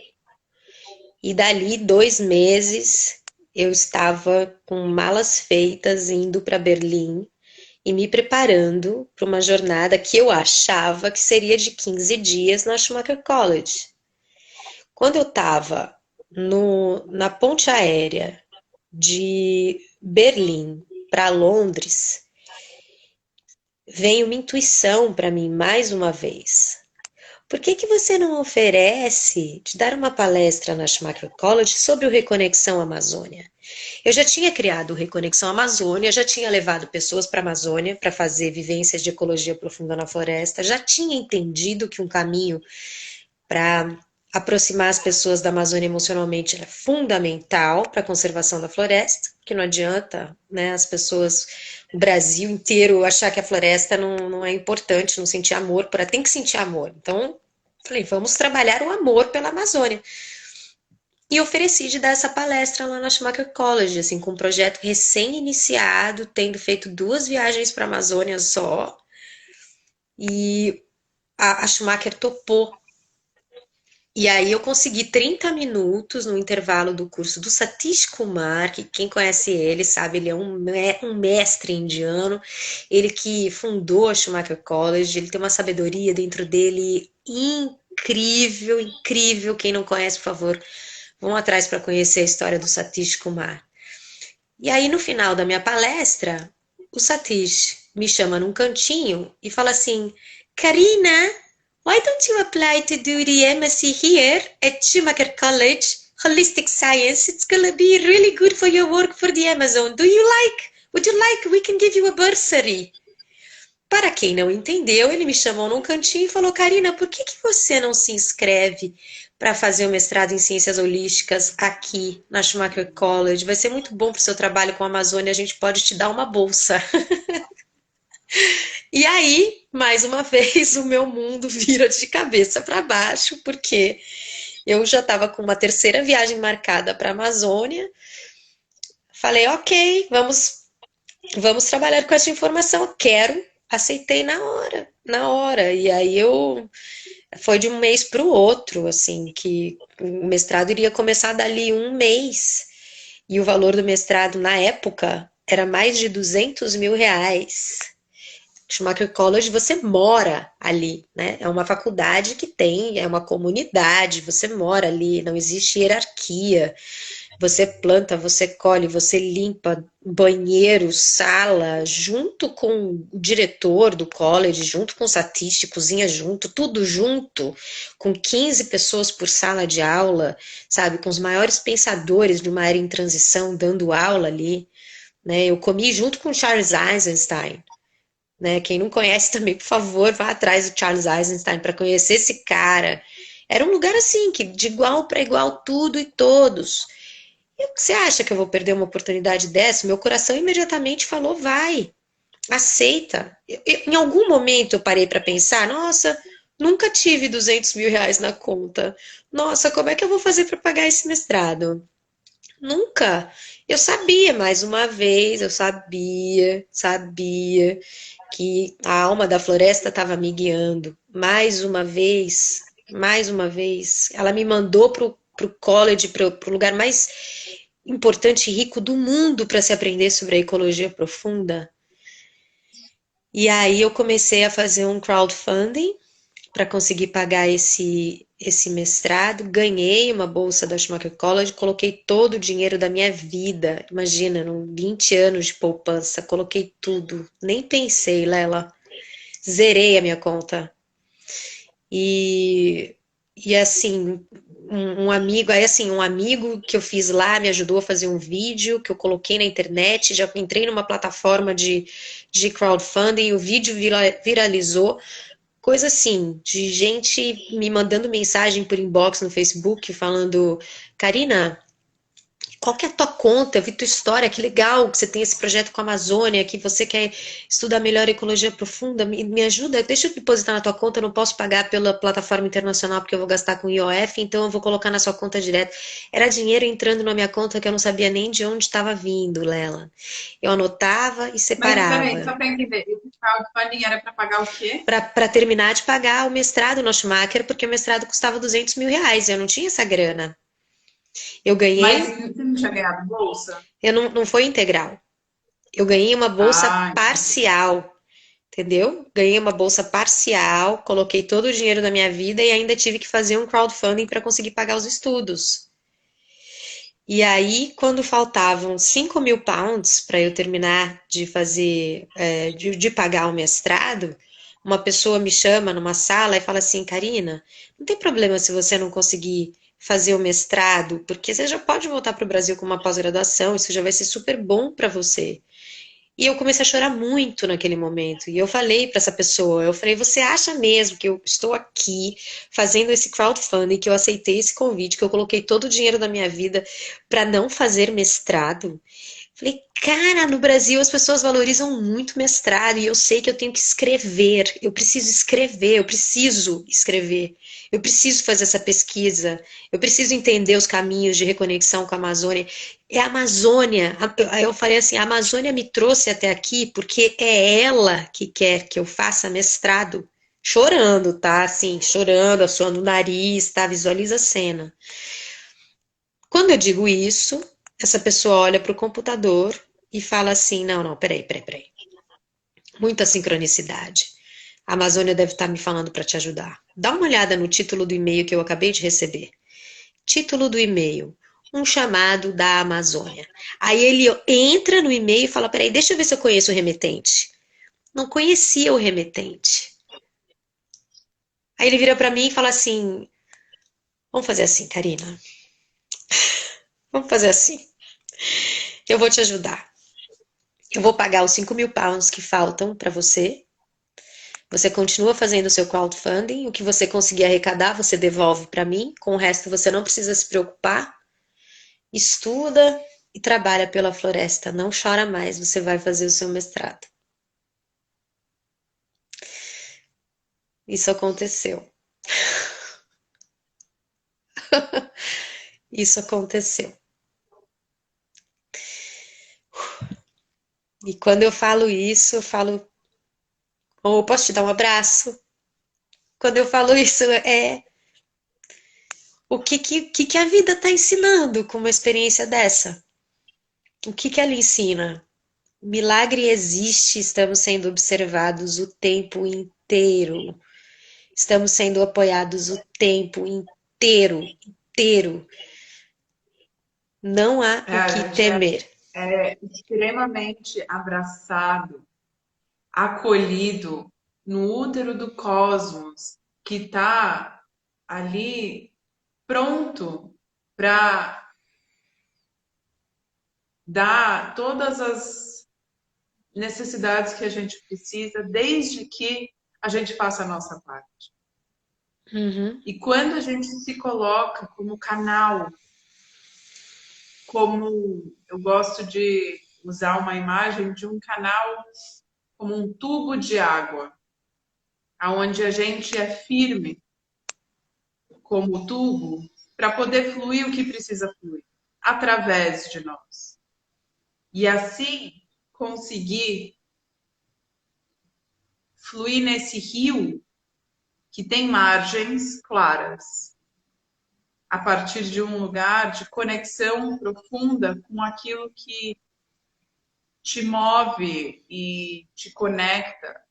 E dali 2 meses eu estava com malas feitas indo para Berlim e me preparando para uma jornada que eu achava que seria de 15 dias na Schumacher College. Quando eu estava na ponte aérea de Berlim para Londres, veio uma intuição para mim mais uma vez. Por que você não oferece de dar uma palestra na Schumacher College sobre o Reconexão Amazônia? Eu já tinha criado o Reconexão Amazônia, já tinha levado pessoas para a Amazônia para fazer vivências de ecologia profunda na floresta, já tinha entendido que um caminho para aproximar as pessoas da Amazônia emocionalmente é fundamental para a conservação da floresta, que não adianta, né, as pessoas, o Brasil inteiro achar que a floresta não é importante, não sentir amor, tem que sentir amor. Então, falei, vamos trabalhar o amor pela Amazônia. E ofereci de dar essa palestra lá na Schumacher College, assim, com um projeto recém-iniciado, tendo feito 2 viagens para a Amazônia só. E a Schumacher topou. E aí eu consegui 30 minutos no intervalo do curso do Satish Kumar, que quem conhece ele sabe, ele é um mestre indiano, ele que fundou a Schumacher College, ele tem uma sabedoria dentro dele incrível, incrível. Quem não conhece, por favor, vão atrás para conhecer a história do Satish Kumar. E aí no final da minha palestra, o Satish me chama num cantinho e fala assim, Karina, why don't you apply to do the MSc here at Schumacher College, Holistic Science? It's gonna be really good for your work for the Amazon. Would you like? We can give you a bursary. Para quem não entendeu, ele me chamou num cantinho e falou: Karina, por que que você não se inscreve para fazer o mestrado em Ciências Holísticas aqui na Schumacher College? Vai ser muito bom para o seu trabalho com a Amazônia, a gente pode te dar uma bolsa. E aí, mais uma vez, o meu mundo vira de cabeça para baixo, porque eu já estava com uma terceira viagem marcada para a Amazônia. Falei, ok, vamos trabalhar com essa informação. Quero, aceitei na hora, na hora. E aí eu foi de um mês para o outro, assim, que o mestrado iria começar dali um mês. E o valor do mestrado na época era mais de R$ 200.000. Schumacher College, você mora ali, né? É uma faculdade que tem, é uma comunidade, você mora ali, não existe hierarquia. Você planta, você colhe, você limpa banheiro, sala, junto com o diretor do college, junto com o satiste, cozinha junto, tudo junto, com 15 pessoas por sala de aula, sabe? Com os maiores pensadores de uma área em transição dando aula ali, né? Eu comi junto com Charles Eisenstein, né? Quem não conhece também, por favor, vá atrás do Charles Eisenstein para conhecer esse cara. Era um lugar assim, que de igual para igual tudo e todos. Você acha que eu vou perder uma oportunidade dessa? Meu coração imediatamente falou, vai, aceita. Em algum momento eu parei para pensar, nossa, nunca tive R$ 200.000 na conta. Nossa, como é que eu vou fazer para pagar esse mestrado? Nunca. Eu sabia, mais uma vez, eu sabia que a alma da floresta estava me guiando. Mais uma vez, ela me mandou pro college, pro lugar mais importante e rico do mundo para se aprender sobre a ecologia profunda. E aí eu comecei a fazer um crowdfunding para conseguir pagar esse mestrado, ganhei uma bolsa da Schumacher College, coloquei todo o dinheiro da minha vida, imagina, 20 anos de poupança, coloquei tudo, nem pensei, Lela, zerei a minha conta. E, e assim, um amigo, aí assim, um amigo que eu fiz lá me ajudou a fazer um vídeo que eu coloquei na internet, já entrei numa plataforma de crowdfunding, o vídeo viralizou, coisa assim, de gente me mandando mensagem por inbox no Facebook falando, Karina, qual que é a tua conta? Eu vi tua história, que legal que você tem esse projeto com a Amazônia, que você quer estudar melhor a ecologia profunda. Me ajuda, deixa eu depositar na tua conta, eu não posso pagar pela plataforma internacional porque eu vou gastar com IOF, então eu vou colocar na sua conta direto. Era dinheiro entrando na minha conta que eu não sabia nem de onde estava vindo, Lela. Eu anotava e Mas peraí, separava. só para entender, esse crowdfunding era para pagar o quê? Para terminar de pagar o mestrado no Schumacher, porque o mestrado custava R$ 200.000, eu não tinha essa grana. Eu Mas ganhei, você não tinha ganhado bolsa? eu não foi integral. Eu ganhei uma bolsa Ah, entendi. parcial, entendeu? Ganhei uma bolsa parcial, coloquei todo o dinheiro da minha vida e ainda tive que fazer um crowdfunding para conseguir pagar os estudos. E aí, quando faltavam £5.000 para eu terminar de fazer, de pagar o mestrado, uma pessoa me chama numa sala e fala assim, Karina, não tem problema se você não conseguir fazer o mestrado, porque você já pode voltar para o Brasil com uma pós-graduação, isso já vai ser super bom para você. E eu comecei a chorar muito naquele momento. E eu falei para essa pessoa, eu falei, você acha mesmo que eu estou aqui fazendo esse crowdfunding, que eu aceitei esse convite, que eu coloquei todo o dinheiro da minha vida para não fazer mestrado? Falei, cara, no Brasil as pessoas valorizam muito mestrado e eu sei que eu tenho que escrever, eu preciso escrever, eu preciso escrever, eu preciso fazer essa pesquisa, eu preciso entender os caminhos de reconexão com a Amazônia. É a Amazônia, aí eu falei assim, a Amazônia me trouxe até aqui porque é ela que quer que eu faça mestrado. Chorando, tá? Assim, chorando, assoando o nariz, tá? Visualiza a cena. Quando eu digo isso, essa pessoa olha para o computador e fala assim: não, não, peraí. Muita sincronicidade. A Amazônia deve estar me falando para te ajudar. Dá uma olhada no título do e-mail que eu acabei de receber. Título do e-mail: um chamado da Amazônia. Aí ele entra no e-mail e fala: peraí, deixa eu ver se eu conheço o remetente. Não conhecia o remetente. Aí ele vira para mim e fala assim: vamos fazer assim, Karina. Vamos fazer assim. Eu vou te ajudar. Eu vou pagar os £5.000 que faltam para você. Você continua fazendo o seu crowdfunding, o que você conseguir arrecadar, você devolve para mim, com o resto você não precisa se preocupar. Estuda e trabalha pela floresta, não chora mais, você vai fazer o seu mestrado. Isso aconteceu. Isso aconteceu. E quando eu falo isso, eu falo, ou posso te dar um abraço? Quando eu falo isso, o que a vida está ensinando com uma experiência dessa? O que ela ensina? Milagre existe, estamos sendo observados o tempo inteiro. Estamos sendo apoiados o tempo inteiro, inteiro. Não há o A que gente temer. é extremamente abraçado, acolhido no útero do cosmos, que está ali pronto para dar todas as necessidades que a gente precisa, desde que a gente faça a nossa parte. Uhum, E quando a gente se coloca como canal, como eu gosto de usar uma imagem de um canal como um tubo de água, aonde a gente é firme como tubo para poder fluir o que precisa fluir através de nós. E assim conseguir fluir nesse rio que tem margens claras, a partir de um lugar de conexão profunda com aquilo que te move e te conecta,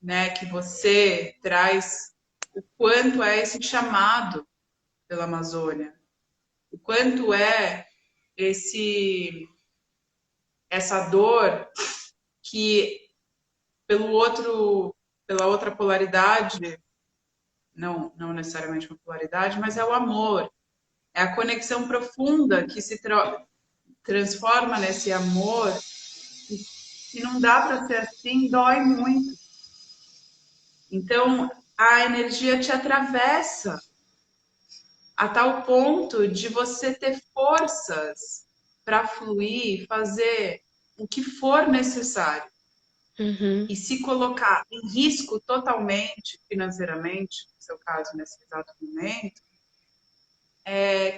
né? Que você traz o quanto é esse chamado pela Amazônia, o quanto é esse essa dor que pelo outro pela outra polaridade, não necessariamente uma polaridade, mas é o amor, é a conexão profunda que se transforma nesse amor. Se não dá para ser assim, dói muito. Então, a energia te atravessa a tal ponto de você ter forças para fluir, fazer o que for necessário uhum. e se colocar em risco totalmente financeiramente, no seu caso, nesse exato momento,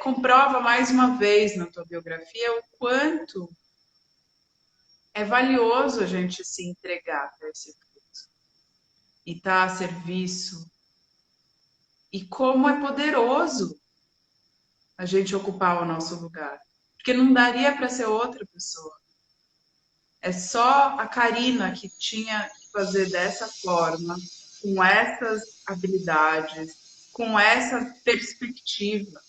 comprova mais uma vez na tua biografia o quanto é valioso a gente se entregar para esse fluxo e estar a serviço. E como é poderoso a gente ocupar o nosso lugar. Porque não daria para ser outra pessoa. É só a Karina que tinha que fazer dessa forma, com essas habilidades, com essa perspectiva.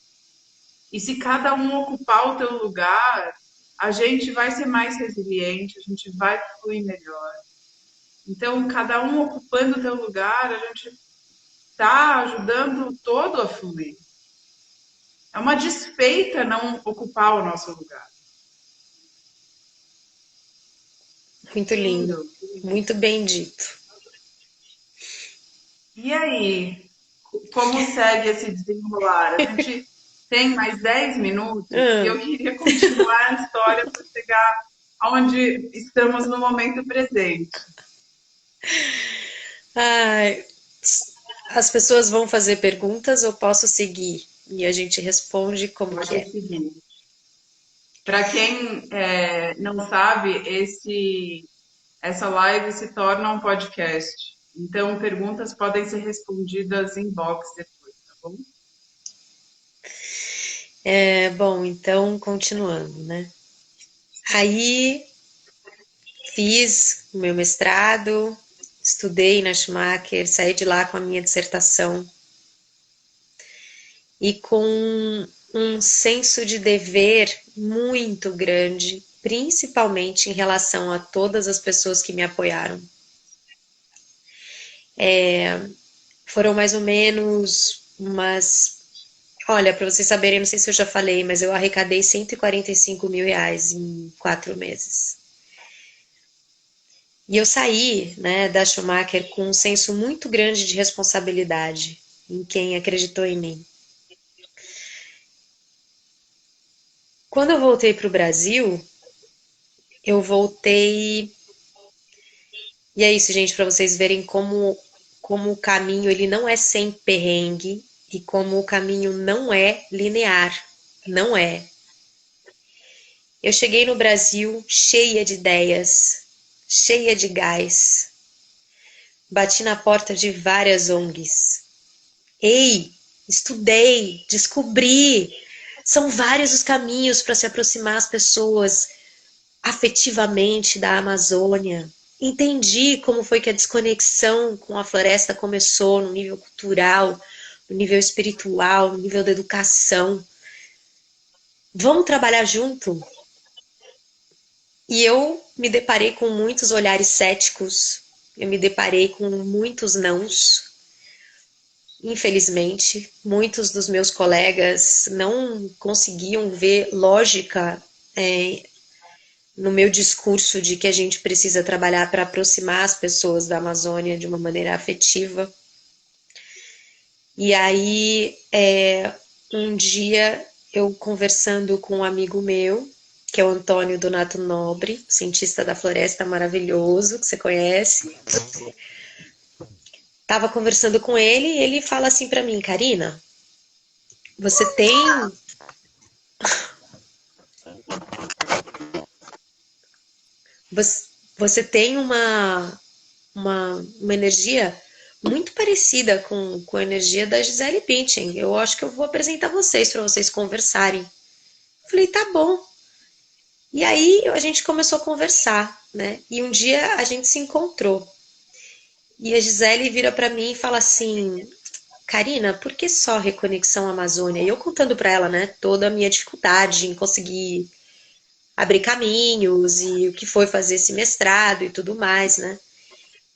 E se cada um ocupar o teu lugar, a gente vai ser mais resiliente, a gente vai fluir melhor. Então, cada um ocupando o teu lugar, a gente está ajudando o todo a fluir. É uma desfeita não ocupar o nosso lugar. Muito lindo, Lindo. muito bem dito. E aí, como segue esse desenrolar? A gente tem mais 10 minutos e eu Hum. queria continuar a história para chegar onde estamos no momento presente. Ai, as pessoas vão fazer perguntas ou posso seguir? E a gente responde como que Pode é. seguir. Para quem não sabe, essa live se torna um podcast. Então, perguntas podem ser respondidas em box depois, tá bom? Bom, então, continuando, né? Aí fiz o meu mestrado, estudei na Schumacher, saí de lá com a minha dissertação e com um senso de dever muito grande, principalmente em relação a todas as pessoas que me apoiaram. Foram mais ou menos umas. Olha, para vocês saberem, não sei se eu já falei, mas eu arrecadei 145 mil reais em 4 meses. E eu saí, né, da Schumacher com um senso muito grande de responsabilidade em quem acreditou em mim. Quando eu voltei para o Brasil, eu voltei. E é isso, gente, para vocês verem como o caminho ele não é sem perrengue e como o caminho não é linear. Não é. Eu cheguei no Brasil cheia de ideias, cheia de gás. Bati na porta de várias ONGs. Ei, estudei, descobri. São vários os caminhos para se aproximar as pessoas afetivamente da Amazônia. Entendi como foi que a desconexão com a floresta começou no nível cultural, no nível espiritual, no nível da educação. Vamos trabalhar junto? E eu me deparei com muitos olhares céticos, eu me deparei com muitos nãos. Infelizmente, muitos dos meus colegas não conseguiam ver lógica no meu discurso de que a gente precisa trabalhar para aproximar as pessoas da Amazônia de uma maneira afetiva. E aí, um dia, eu conversando com um amigo meu, que é o Antônio Donato Nobre, cientista da floresta maravilhoso, que você conhece. Estava conversando com ele e ele fala assim para mim, Karina, você tem você, você tem uma energia muito parecida com a energia da Gisele Bündchen. Eu acho que eu vou apresentar vocês para vocês conversarem. Falei, tá bom. E aí a gente começou a conversar, né? E um dia a gente se encontrou. E a Gisele vira para mim e fala assim, Karina, por que só Reconexão Amazônia? E eu contando para ela, né, toda a minha dificuldade em conseguir abrir caminhos e o que foi fazer esse mestrado e tudo mais, né?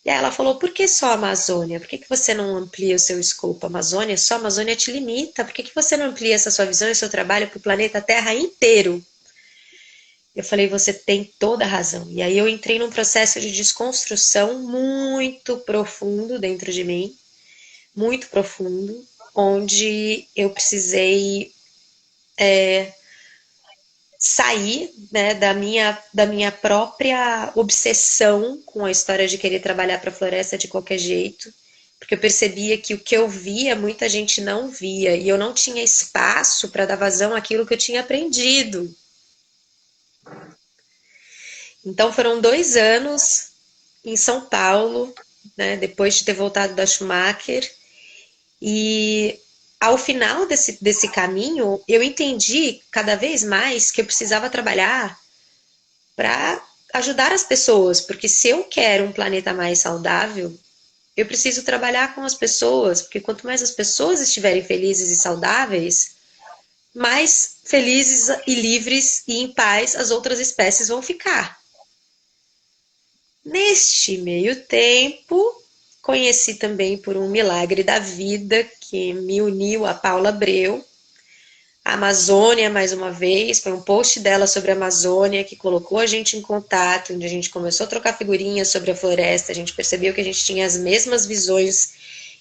E aí ela falou, por que só a Amazônia? Por que que você não amplia o seu escopo? Amazônia, só a Amazônia te limita. Por que que você não amplia essa sua visão e seu trabalho para o planeta Terra inteiro? Eu falei, você tem toda a razão. E aí eu entrei num processo de desconstrução muito profundo dentro de mim, muito profundo, onde eu precisei sair, né, da minha própria obsessão com a história de querer trabalhar para a floresta de qualquer jeito, porque eu percebia que o que eu via muita gente não via e eu não tinha espaço para dar vazão àquilo que eu tinha aprendido. Então foram 2 anos em São Paulo, né, depois de ter voltado da Schumacher, e ao final desse caminho eu entendi cada vez mais que eu precisava trabalhar para ajudar as pessoas, porque se eu quero um planeta mais saudável, eu preciso trabalhar com as pessoas, porque quanto mais as pessoas estiverem felizes e saudáveis, mais felizes e livres e em paz as outras espécies vão ficar. Neste meio tempo, conheci também por um milagre da vida que me uniu a Paula Abreu, a Amazônia, mais uma vez, foi um post dela sobre a Amazônia que colocou a gente em contato, onde a gente começou a trocar figurinhas sobre a floresta, a gente percebeu que a gente tinha as mesmas visões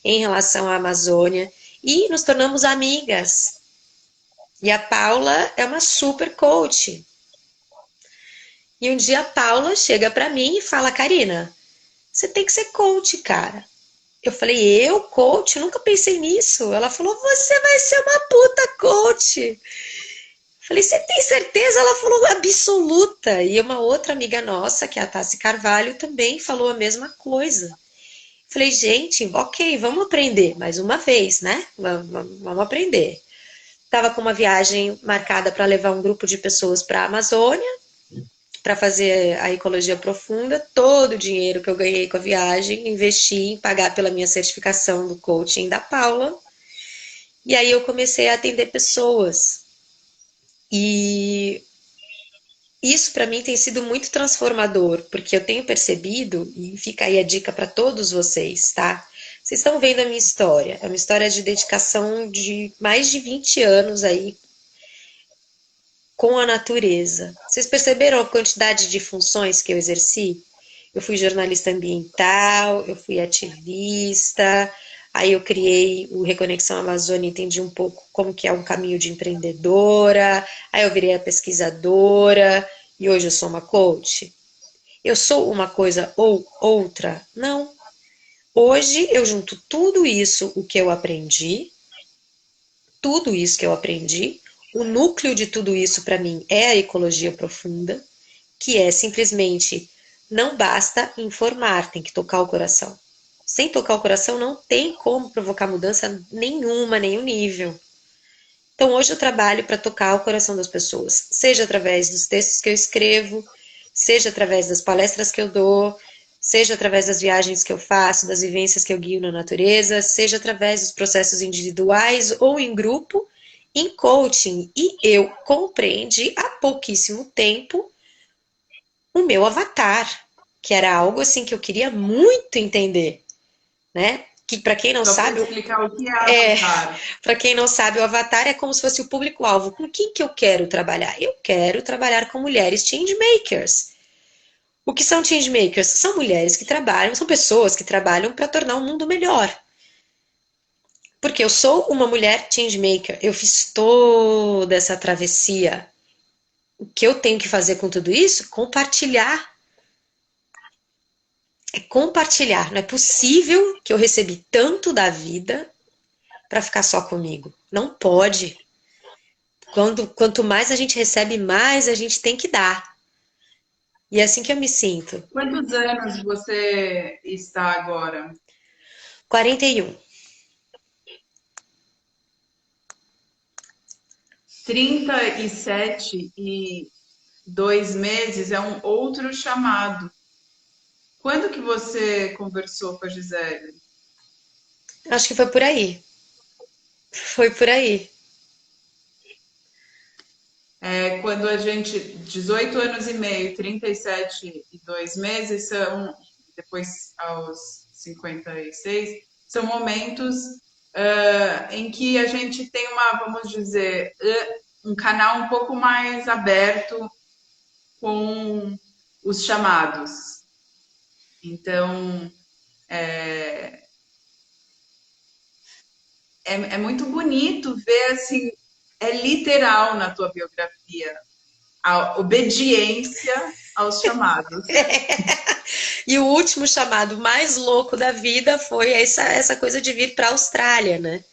em relação à Amazônia e nos tornamos amigas. E a Paula é uma super coach. E um dia a Paula chega para mim e fala, Karina, você tem que ser coach, cara. Eu falei, eu, coach? Eu nunca pensei nisso. Ela falou, você vai ser uma puta coach. Falei, você tem certeza? Ela falou, absoluta. E uma outra amiga nossa, que é a Tassi Carvalho, também falou a mesma coisa. Falei, gente, ok, vamos aprender mais uma vez, né? Vamos aprender. Estava com uma viagem marcada para levar um grupo de pessoas para a Amazônia, para fazer a ecologia profunda. Todo o dinheiro que eu ganhei com a viagem, investi em pagar pela minha certificação do coaching da Paula. E aí eu comecei a atender pessoas. E isso para mim tem sido muito transformador, porque eu tenho percebido, e fica aí a dica para todos vocês, tá? Vocês estão vendo a minha história, é uma história de dedicação de mais de 20 anos aí com a natureza. Vocês perceberam a quantidade de funções que eu exerci? Eu fui jornalista ambiental, eu fui ativista, aí eu criei o Reconexão Amazônia, entendi um pouco como que é um caminho de empreendedora, aí eu virei a pesquisadora e hoje eu sou uma coach. Eu sou uma coisa ou outra? Não. Hoje eu junto tudo isso, o que eu aprendi, tudo isso que eu aprendi, o núcleo de tudo isso para mim é a ecologia profunda, que é simplesmente não basta informar, tem que tocar o coração. Sem tocar o coração não tem como provocar mudança nenhuma, nenhum nível. Então hoje eu trabalho para tocar o coração das pessoas, seja através dos textos que eu escrevo, seja através das palestras que eu dou, seja através das viagens que eu faço, das vivências que eu guio na natureza, seja através dos processos individuais ou em grupo, em coaching. E eu compreendi há pouquíssimo tempo o meu avatar, que era algo assim que eu queria muito entender, né? Que para quem não Só para sabe, explicar o que é é, Avatar. para quem não sabe, o avatar é como se fosse o público-alvo. Com quem que eu quero trabalhar? Eu quero trabalhar com mulheres change makers. O que são change makers? São mulheres que trabalham, são pessoas que trabalham para tornar o mundo melhor. Porque eu sou uma mulher change maker. Eu fiz toda essa travessia. O que eu tenho que fazer com tudo isso? Compartilhar. É compartilhar. Não é possível que eu recebi tanto da vida para ficar só comigo. Não pode. Quanto mais a gente recebe, mais a gente tem que dar. E é assim que eu me sinto. Quantos anos você está agora? 41. 37 e 2 meses é um outro chamado. Quando que você conversou com a Gisele? Acho que foi por aí. Foi por aí. É, quando a gente, 18 anos e meio, 37 e 2 meses são, depois aos 56, são momentos em que a gente tem uma, vamos dizer, um canal um pouco mais aberto com os chamados. Então, é muito bonito ver assim, é literal na tua biografia, a obediência aos chamados. E o último chamado mais louco da vida foi essa coisa de vir para a Austrália, né?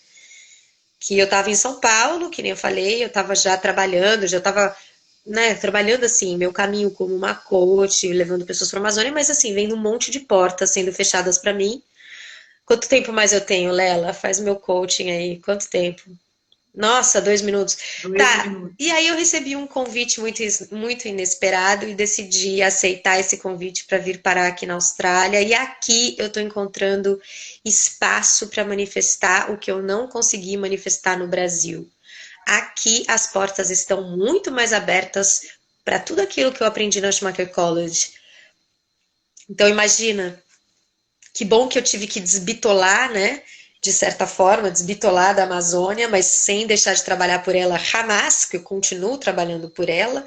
Que eu estava em São Paulo, que nem eu falei, eu estava já trabalhando, já estava, né, trabalhando assim, meu caminho como uma coach, levando pessoas para a Amazônia, mas assim, vendo um monte de portas sendo fechadas para mim. Quanto tempo mais eu tenho, Lela? Faz meu coaching aí. Quanto tempo? Nossa, 2 minutos. Tá.2 minutos. E aí eu recebi um convite muito inesperado e decidi aceitar esse convite para vir parar aqui na Austrália. E aqui eu estou encontrando espaço para manifestar o que eu não consegui manifestar no Brasil. Aqui as portas estão muito mais abertas para tudo aquilo que eu aprendi na Schumacher College. Então imagina, que bom que eu tive que desbitolar, né? De certa forma, desbitolar da Amazônia, mas sem deixar de trabalhar por ela jamais, que eu continuo trabalhando por ela.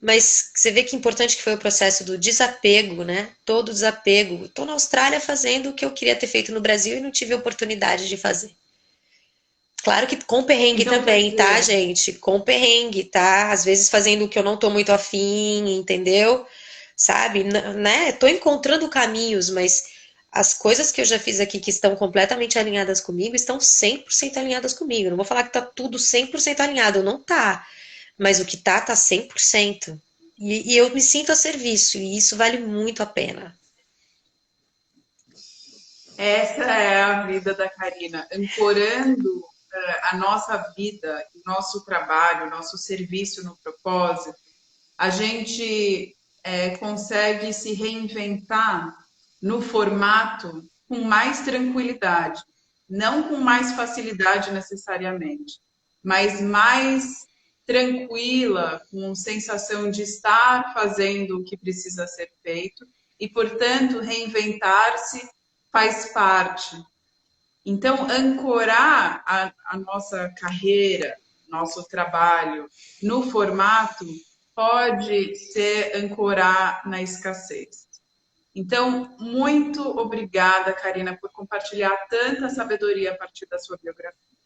Mas você vê que importante que foi o processo do desapego, né? Todo desapego. Estou na Austrália fazendo o que eu queria ter feito no Brasil e não tive a oportunidade de fazer. Claro que com perrengue Então, quer também, tá, dizer, gente? Com perrengue, tá? Às vezes fazendo o que eu não tô muito afim, entendeu? Sabe? Né? Tô encontrando caminhos, mas as coisas que eu já fiz aqui que estão completamente alinhadas comigo estão 100% alinhadas comigo. Não vou falar que tá tudo 100% alinhado, não tá. Mas o que tá 100%. E eu me sinto a serviço, e isso vale muito a pena. essa é a vida da Karina, ancorando a nossa vida, o nosso trabalho, o nosso serviço no propósito, a gente consegue se reinventar no formato com mais tranquilidade, não com mais facilidade necessariamente, mas mais tranquila, com sensação de estar fazendo o que precisa ser feito e, portanto, reinventar-se faz parte. Então, ancorar a nossa carreira, nosso trabalho no formato pode ser ancorar na escassez. Então, muito obrigada, Karina, por compartilhar tanta sabedoria a partir da sua biografia.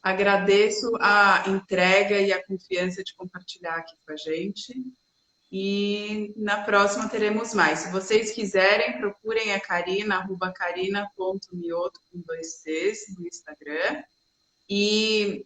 Agradeço a entrega e a confiança de compartilhar aqui com a gente. E na próxima teremos mais. Se vocês quiserem, procurem a Karina, @karina.mioto com 2 Cs no Instagram. E